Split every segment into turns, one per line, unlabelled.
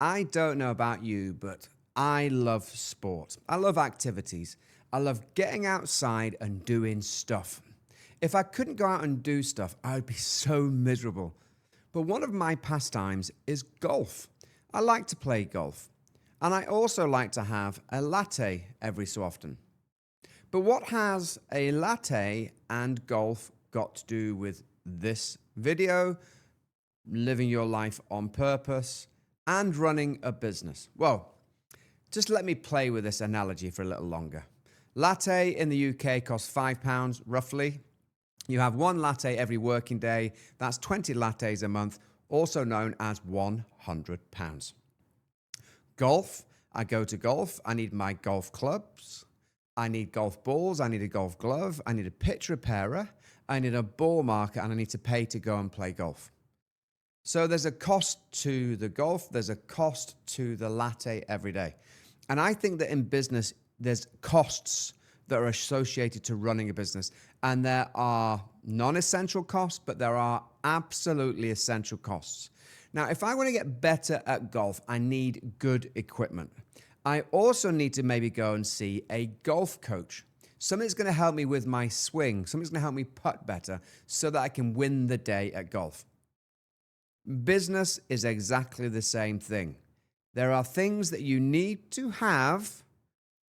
I don't know about you, but I love sport. I love activities. I love getting outside and doing stuff. If I couldn't go out and do stuff, I would be so miserable. But one of my pastimes is golf. I like to play golf. And I also like to have a latte every so often. But what has a latte and golf got to do with this video, living your life on purpose, and running a business? Well, just let me play with this analogy for a little longer. Latte in the UK costs £5 roughly. You have one latte every working day. That's 20 lattes a month, also known as £100. Golf, I go to golf. I need my golf clubs. I need golf balls. I need a golf glove. I need a pitch repairer. I need a ball marker, and I need to pay to go and play golf. So there's a cost to the golf. There's a cost to the latte every day. And I think that in business, there's costs that are associated to running a business. And there are non-essential costs, but there are absolutely essential costs. Now, if I want to get better at golf, I need good equipment. I also need to maybe go and see a golf coach. Somebody's going to help me with my swing. Somebody's going to help me putt better so that I can win the day at golf. Business is exactly the same thing. There are things that you need to have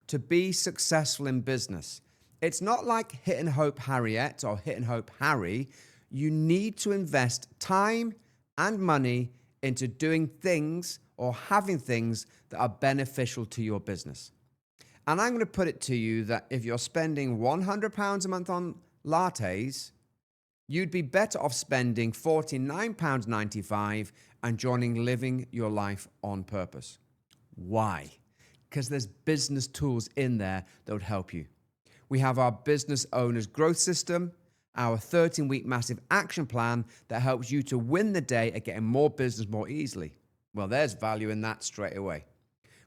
to be successful in business. It's not like Hit and Hope Harriet or Hit and Hope Harry. You need to invest time and money into doing things or having things that are beneficial to your business. And I'm going to put it to you that if you're spending £100 a month on lattes, you'd be better off spending £49.95 and joining Living Your Life on Purpose. Why? Because there's business tools in there that would help you. We have our Business Owners Growth System, our 13-week massive action plan that helps you to win the day at getting more business more easily. Well, there's value in that straight away.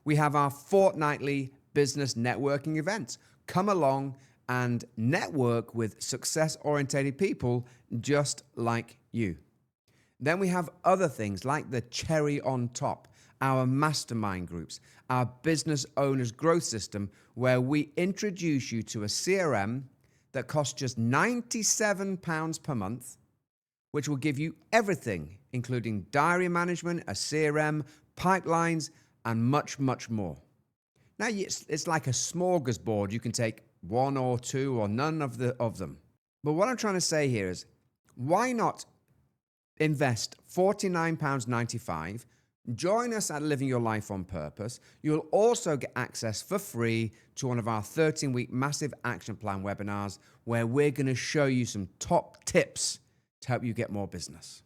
We have our fortnightly business networking events. Come along and network with success-oriented people just like you. Then we have other things like the cherry on top, our mastermind groups, our business owners growth system, where we introduce you to a CRM that costs just £97 per month, which will give you everything, including diary management, a CRM, pipelines, and much, much more. Now, it's like a smorgasbord. You can take one or two or none of them. But what I'm trying to say here is, why not invest £49.95, join us at Living Your Life on Purpose. You'll also get access for free to one of our 13-week massive action plan webinars where we're going to show you some top tips to help you get more business.